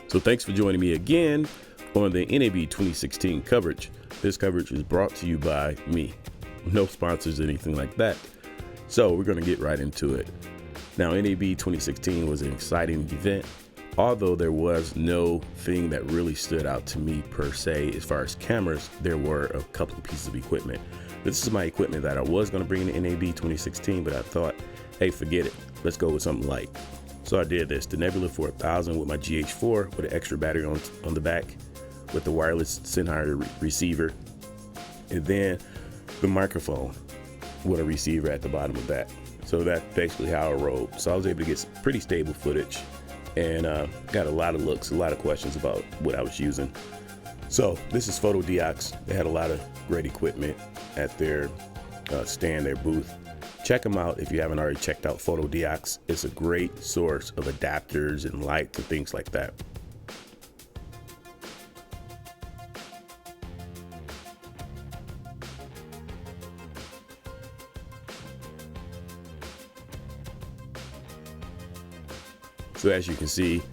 So thanks for joining me again on the NAB 2016 coverage. This coverage is brought to you by me. No sponsors, anything like that. So we're going to get right into it. Now, NAB 2016 was an exciting event, although there was no thing that really stood out to me per se. As far as cameras, there were a couple of pieces of equipment. This is my equipment that I was going to bring to NAB 2016, but I thought, hey, forget it. Let's go with something light. So I did this, the Nebula 4000 with my GH4 with an extra battery on the back with the wireless Sennheiser receiver, and then the microphone with a receiver at the bottom of that. So that's basically how I rode. So I was able to get pretty stable footage and got a lot of looks, a lot of questions about what I was using. So this is Fotodiox. They had a lot of great equipment at their stand, their booth. Check them out if you haven't already checked out Fotodiox. It's a great source of adapters and lights and things like that. So as you can see,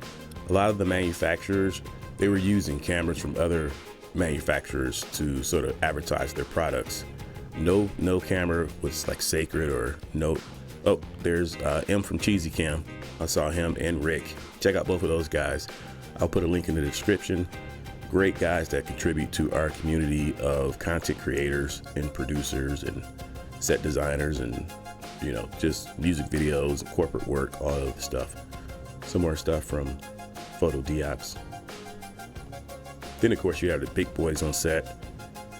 a lot of the manufacturers, they were using cameras from other manufacturers to sort of advertise their products. No camera was like sacred or no. Oh, there's M from Cheesy Cam. I saw him and Rick. Check out both of those guys. I'll put a link in the description. Great guys that contribute to our community of content creators and producers and set designers and, you know, just music videos and corporate work, all of the stuff. Some more stuff from Fotodiox. Then of course you have the big boys on set.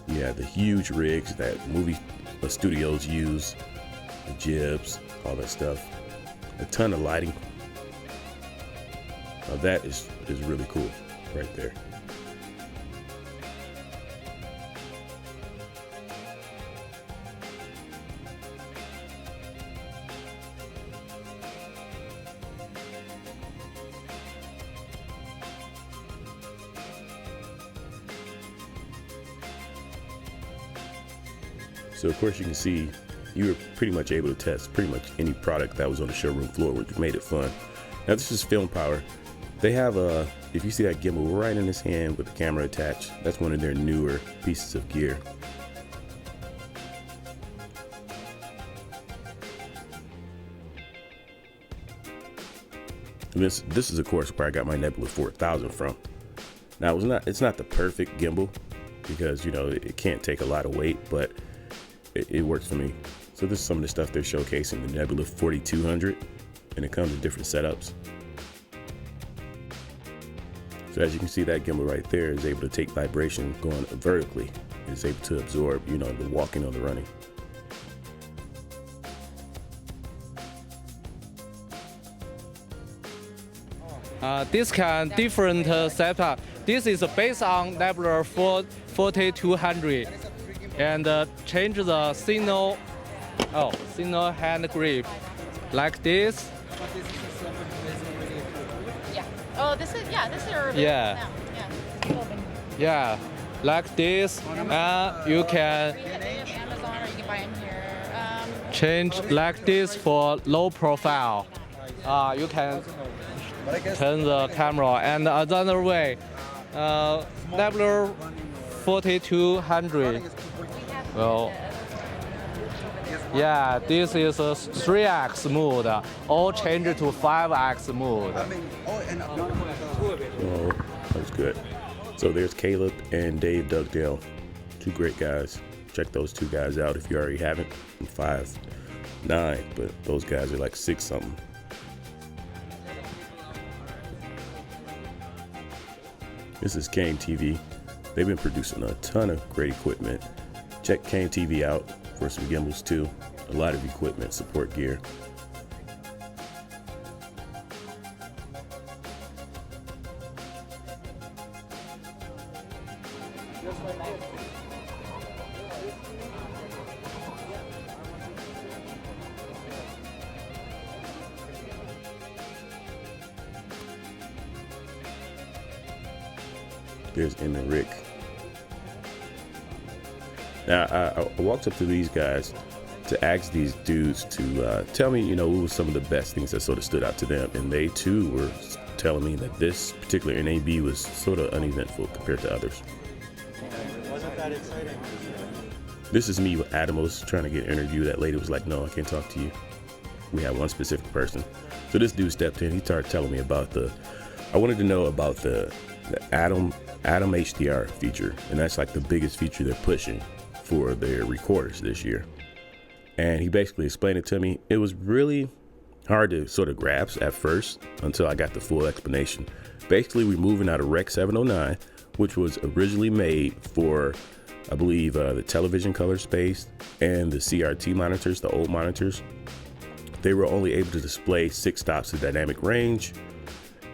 You have the huge rigs that movie studios use, the jibs, all that stuff. A ton of lighting. Now that is really cool right there. So of course you can see you were pretty much able to test pretty much any product that was on the showroom floor, which made it fun. Now this is Film Power. They have if you see that gimbal right in his hand with the camera attached, that's one of their newer pieces of gear. And this is of course where I got my Nebula 4000 from. Now it's not the perfect gimbal because, you know, it can't take a lot of weight, but it works for me. So this is some of the stuff they're showcasing, the Nebula 4200, and it comes in different setups. So as you can see, that gimbal right there is able to take vibration going vertically. It's able to absorb, you know, the walking or the running. This can different setup. This is based on Nebula 4200. And change the signal hand grip like this. Yeah. Oh, this is your yeah. Yeah, like this. You can Amazon or you can buy them here. Change like this for low profile. You can turn the camera, and another way, Nebula 4200. Well, yeah, this is a 3x mode, or change to 5x mode. Oh, that's good. So there's Caleb and Dave Dugdale, two great guys. Check those two guys out if you already haven't. I'm 5'9", but those guys are like 6 something. This is Kane TV. They've been producing a ton of great equipment. Check Kane TV out for some gimbals too. A lot of equipment, support gear. There's M and Rick. Now, I walked up to these guys to ask these dudes to tell me, you know, what was some of the best things that sort of stood out to them. And they too were telling me that this particular NAB was sort of uneventful compared to others. Wasn't that exciting? This is me with ATOMOS trying to get an interview. That lady was like, no, I can't talk to you. We have one specific person. So this dude stepped in. He started telling me about I wanted to know about the ATOM HDR feature. And that's like the biggest feature they're pushing for their recorders this year. And he basically explained it to me. It was really hard to sort of grasp at first until I got the full explanation. Basically, we're moving out of Rec 709, which was originally made for, I believe, the television color space and the CRT monitors, the old monitors. They were only able to display 6 stops of dynamic range,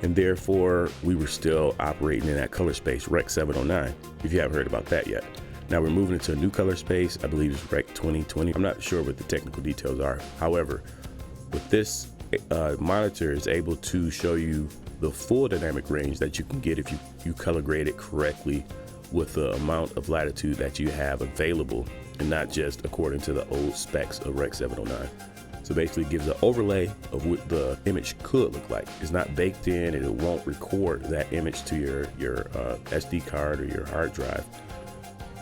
and therefore we were still operating in that color space, Rec 709, if you haven't heard about that yet. Now we're moving into a new color space. I believe it's Rec 2020. I'm not sure what the technical details are. However, with this monitor is able to show you the full dynamic range that you can get if you color grade it correctly with the amount of latitude that you have available, and not just according to the old specs of Rec 709. So basically it gives an overlay of what the image could look like. It's not baked in, and it won't record that image to your SD card or your hard drive.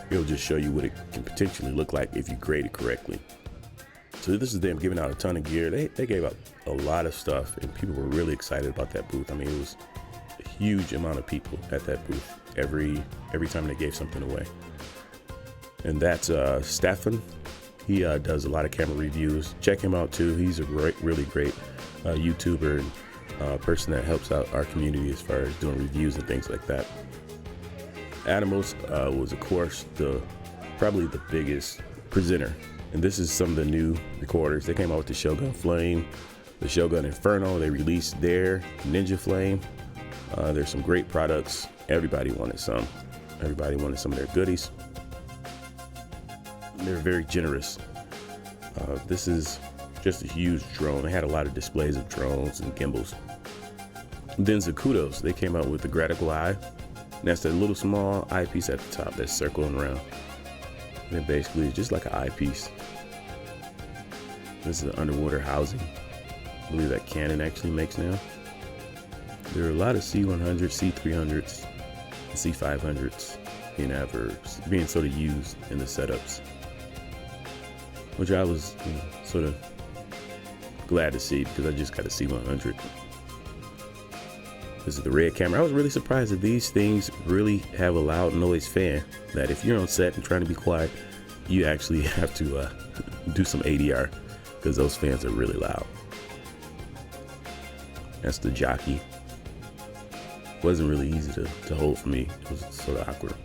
It'll just show you what it can potentially look like if you grade it correctly. So this is them giving out a ton of gear. They gave out a lot of stuff, and people were really excited about that booth. I mean, it was a huge amount of people at that booth every time they gave something away. And that's Stefan. He does a lot of camera reviews. Check him out too. He's a really great YouTuber and person that helps out our community as far as doing reviews and things like that. ATOMOS was, of course, probably the biggest presenter. And this is some of the new recorders. They came out with the Shogun Flame, the Shogun Inferno. They released their Ninja Flame. There's some great products. Everybody wanted some. Everybody wanted some of their goodies. They're very generous. This is just a huge drone. They had a lot of displays of drones and gimbals. Then Zacutos, they came out with the Gradical Eye. And that's a little small eyepiece at the top that's circling around. And it basically is just like an eyepiece. This is an underwater housing. I believe that Canon actually makes now. There are a lot of C100s, C300s, and C500s being being sort of used in the setups, which I was sort of glad to see because I just got a C100. This is the Red camera. I was really surprised that these things really have a loud noise fan, that if you're on set and trying to be quiet, you actually have to do some ADR because those fans are really loud. That's the Jockey. Wasn't really easy to hold for me. It was sort of awkward.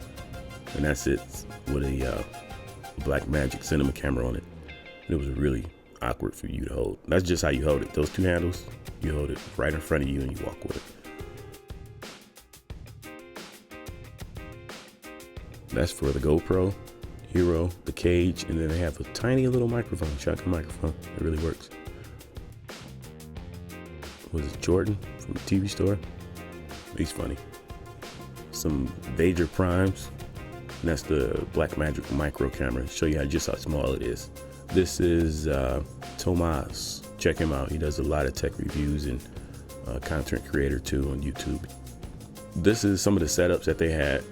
And that's it with a Blackmagic cinema camera on it. It was really awkward for you to hold. That's just how you hold it. Those two handles, you hold it right in front of you and you walk with it. That's for the GoPro Hero, the Cage, and then they have a tiny little microphone, shotgun microphone. It really works. Was it Jordan from the TV store? He's funny. Some Vader Primes, and that's the Blackmagic micro camera. Show you just how small it is. This is Tomas. Check him out. He does a lot of tech reviews and content creator too on YouTube. This is some of the setups that they had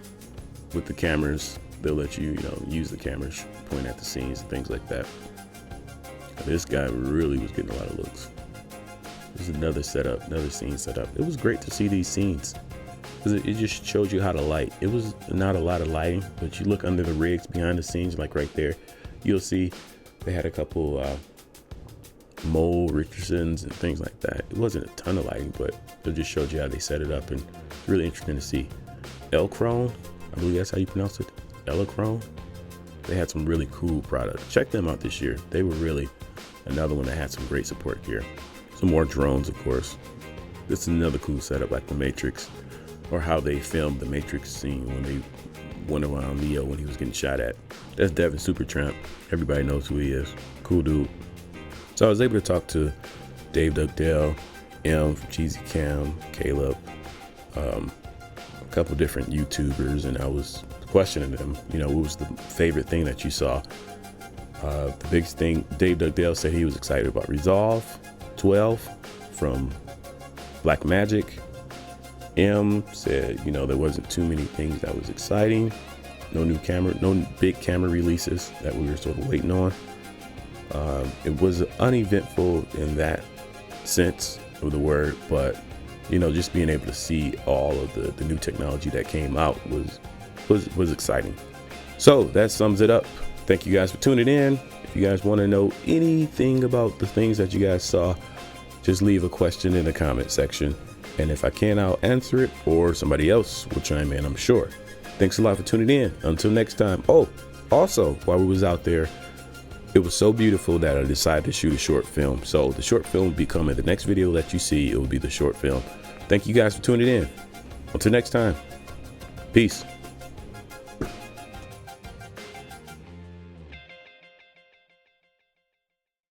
with the cameras. They'll let you, use the cameras, point at the scenes and things like that. This guy really was getting a lot of looks. This is another setup, another scene setup. It was great to see these scenes because it just showed you how to light. It was not a lot of lighting, but you look under the rigs behind the scenes, like right there, you'll see they had a couple Mole Richardsons and things like that. It wasn't a ton of lighting, but it just showed you how they set it up, and it's really interesting to see. Elchrone, I believe that's how you pronounce it. Elchrone. They had some really cool products. Check them out this year. They were really another one that had some great support gear. Some more drones, of course. This is another cool setup, like the Matrix, or how they filmed the Matrix scene when they went around Neo when he was getting shot at. That's Devin Supertramp. Everybody knows who he is. Cool dude. So I was able to talk to Dave Dugdale, M from Cheesy Cam, Caleb, a couple different YouTubers, and I was questioning them, what was the favorite thing that you saw? The biggest thing, Dave Dugdale said he was excited about Resolve 12 from Blackmagic. M said, you know, there wasn't too many things that was exciting. No new camera, no big camera releases that we were sort of waiting on. It was uneventful in that sense of the word, but you know, just being able to see all of the new technology that came out was exciting. So that sums it up. Thank you guys for tuning in. If you guys want to know anything about the things that you guys saw, just leave a question in the comment section. And if I can, I'll answer it, or somebody else will chime in, I'm sure. Thanks a lot for tuning in. Until next time. Oh, also, while we was out there, it was so beautiful that I decided to shoot a short film. So the short film will be coming. The next video that you see, it will be the short film. Thank you guys for tuning in. Until next time. Peace.